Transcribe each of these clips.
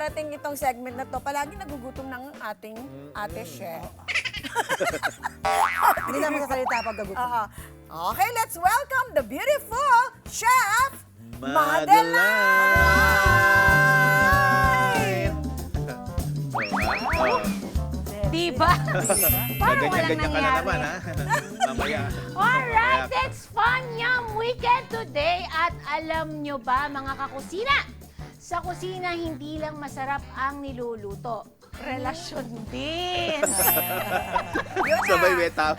darating itong segment na to, palagi nagugutom ng ating ate chef. Hindi na magsasalita pag gagutom. Okay, let's welcome the beautiful Chef Madeline! Diba? Parang walang Ganyan-ganyan ka na nangyari. naman, ha? Mamaya. Alright, it's Fun Yum Weekend today. At alam nyo ba, mga kakusina, sa kusina, hindi lang masarap ang niluluto. Relasyon din. Sabay weta.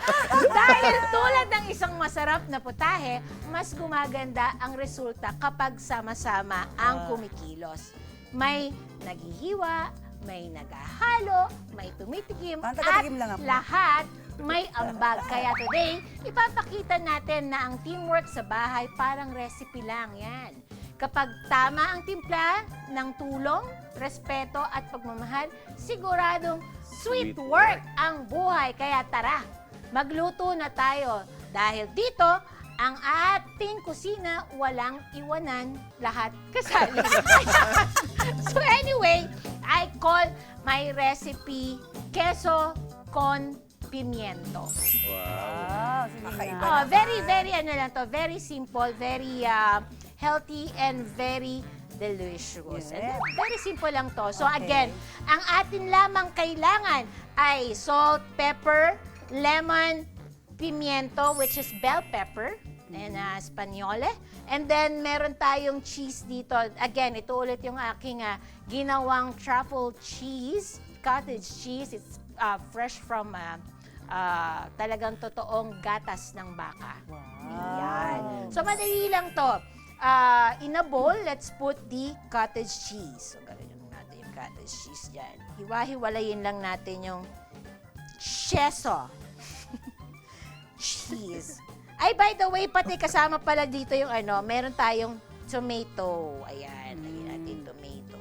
Dahil tulad ng isang masarap na putahe, mas gumaganda ang resulta kapag sama-sama ang kumikilos. May naghihiwa, may nagahalo, may tumitikim, Parang at taga-tikim lang ako. lahat may ambag. Kaya today, ipapakita natin na ang teamwork sa bahay parang recipe lang yan. Kapag tama ang timpla ng tulong, respeto at pagmamahal, siguradong sweet work ang buhay. Kaya tara, magluto na tayo. Dahil dito, ang ating kusina walang iwanan, lahat kasali. So anyway, I call my recipe queso con pimiento. Wow. Oh, very ano lang to, very simple, very healthy and very delicious. And very simple lang to. So again, ang atin lamang kailangan ay salt, pepper, lemon, pimiento, which is bell pepper, and Españole. And then, meron tayong cheese dito. Again, ito ulit yung aking ginawang truffle cheese, cottage cheese. It's fresh from talagang totoong gatas ng baka. Yan. So, madali lang to. In a bowl, let's put the cottage cheese. So, gawin natin yung cottage cheese dyan. Hiwa-hiwalayin lang natin yung queso. Cheese. Ay, by the way, pati kasama pala dito yung meron tayong tomato. Ayan, lagyan natin tomato.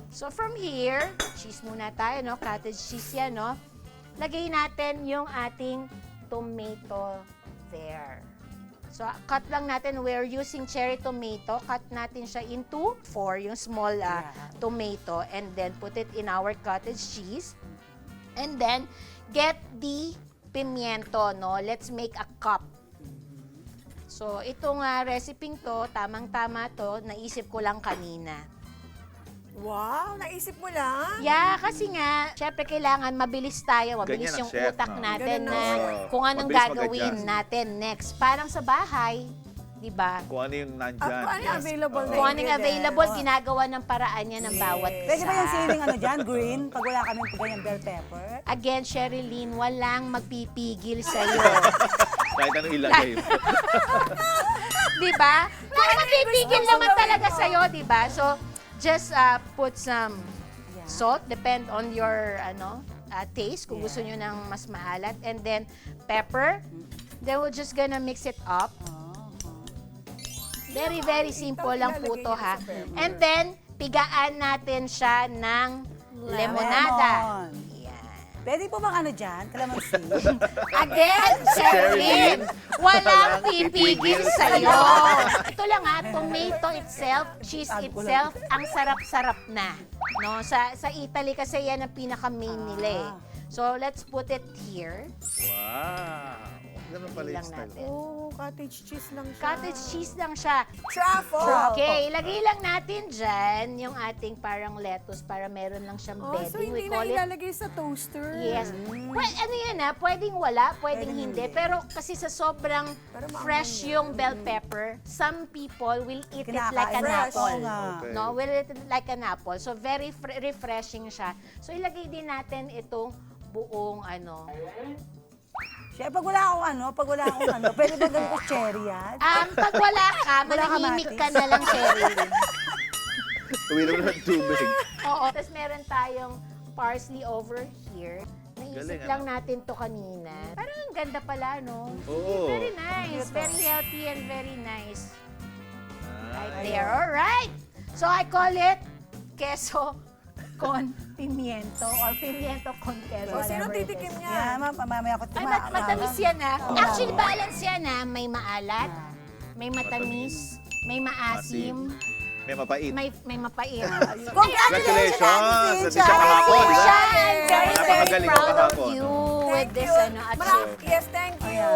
So, from here, cheese muna tayo, no? Cottage cheese yan, no? Lagay natin yung ating tomato there. So, cut lang natin. We're using cherry tomato. Cut natin siya into 4, yung small tomato. And then, put it in our cottage cheese. And then, get the pimiento, no? Let's make a cup. So, itong recipe to, tamang-tama to, naisip ko lang kanina. Wow, naisip mo lang? Yeah, kasi nga, syempre kailangan mabilis tayo, mabilis Ganyan ang yung chef, utak no? natin Ganun na ang- kung anong Mabilis gagawin mag-adjust. natin next. Parang sa bahay, di ba? Kung ano yung nandyan. Ano yung available na Kung anong ingredient? available, ginagawa ng paraan niya ng bawat isa. Pwede ba yung siling dyan, green? Pag wala kami ganyan bell pepper? Again, Sherilyn, walang magpipigil sa'yo. Kahit anong ilagay mo. Di ba? Walang magpipigil naman talaga sa'yo, di ba? So, just put some salt, depend on your taste, kung gusto nyo ng mas maalat. And then, pepper. Then, we're just gonna mix it up. Very, very simple lang po to, ha. And then, pigaan natin siya ng limonada. Lemon. Yan. Pwede po bang dyan? Kalamansi? Again, Sherilyn, walang pipigil sa'yo. Ito lang tomato itself, cheese itself, ang sarap-sarap na. No, sa Italy kasi yan ang pinaka-main nila eh. So, let's put it here. Wow. Ganun pala yung Lang style. natin. Oh, cottage cheese lang siya. Cottage cheese lang siya. Truffle. Okay, ilagay lang natin dyan yung ating parang lettuce para meron lang siyang Oh, bedding. so hindi We na call it. ilalagay sa toaster. Yes. Well, ano yan pwedeng wala, pwedeng hindi. Pero kasi sa sobrang Pero maanghang fresh yan. yung bell pepper, some people will eat it like an Kinakain. apple. Oo nga. Okay. No, will eat it like an apple. So very refreshing siya. So ilagay din natin itong buong Chef, pag wala akong pwede ba ganun ko cherry yan? pag wala ka, Wala manahimik kamatis. ka na lang, Sherilyn. Uminom na ng tubig. Oo. Tapos meron tayong parsley over here. Naisip Galing, lang natin to kanina. Parang ang ganda pala, no? Oo. Very nice. Very healthy and very nice. Right Ay. there. All right. So I call it queso con pimiento or pimiento con queso. So, sino whatever it titikim is. niya? Yeah, mamaya ko Ay, matamis yan Oo. Actually, balance yan May maalat, may matamis, may maasim, May mapait. may mapait. Congratulations! Sa Cynthia! siya kahapon, di ba? Siya, I'm very, very Napakagaling proud of kahapon. you with Thank this, you. achievement. Yes, thank you.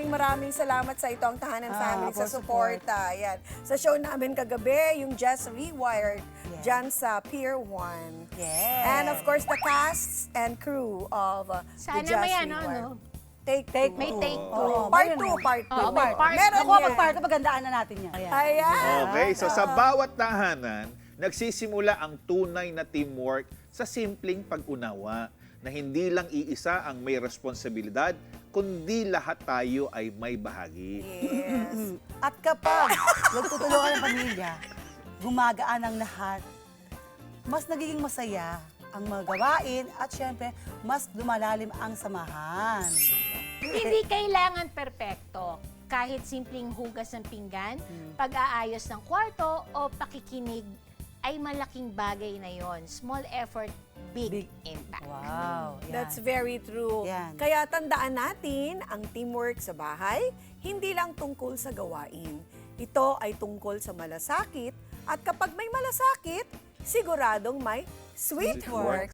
Maraming salamat sa itong Tahanan Family sa for support. suporta. Yan. Sa show namin kagabi, yung Just Rewired, Yes. dyan sa Pier 1. Yes. And of course, the casts and crew of the Sana Just may Rewired. no? Take May two. take two. Oo, Part meron 2, part 2. Oo, may part Meron Ako, yan. pag part, magandaan na natin yan. Ayan. Ayan. Okay, so sa bawat tahanan, nagsisimula ang tunay na teamwork sa simpleng pag-unawa na hindi lang iisa ang may responsibilidad, kundi lahat tayo ay may bahagi. Yes. At kapag nagtutulungan ng pamilya, gumagaan ang lahat, mas nagiging masaya ang mga gawain at syempre, mas lumalalim ang samahan. Hindi kailangan perpekto. Kahit simpleng hugas ng pinggan, pag-aayos ng kwarto o pakikinig ay malaking bagay na yon. Small effort, big impact. Wow. Yan. That's very true. Yan. Kaya tandaan natin, ang teamwork sa bahay, hindi lang tungkol sa gawain. Ito ay tungkol sa malasakit at kapag may malasakit, siguradong may sweet work.